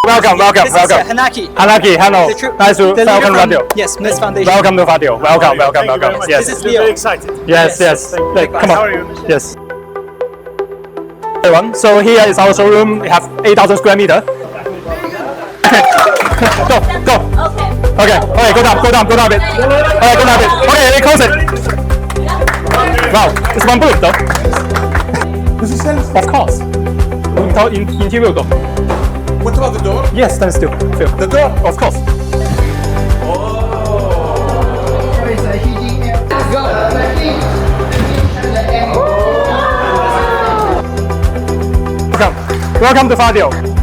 Welcome. Hanaki. Hanaki, hello. Nice to welcome Radio. Yes, Misk Foundation. Welcome to Radio. Welcome. Yes. This is Leo. Very excited. Yes. Like, come How on. are you? Yes. Everyone, so here is our showroom. We have 8,000 square meter. Go. Okay, go down a bit. Alright, go down a bit. Okay, close it. Wow, it's one booth though. Of course. Interior door. What about the door? Yes, stand still. The door, of course. Welcome to Fadior.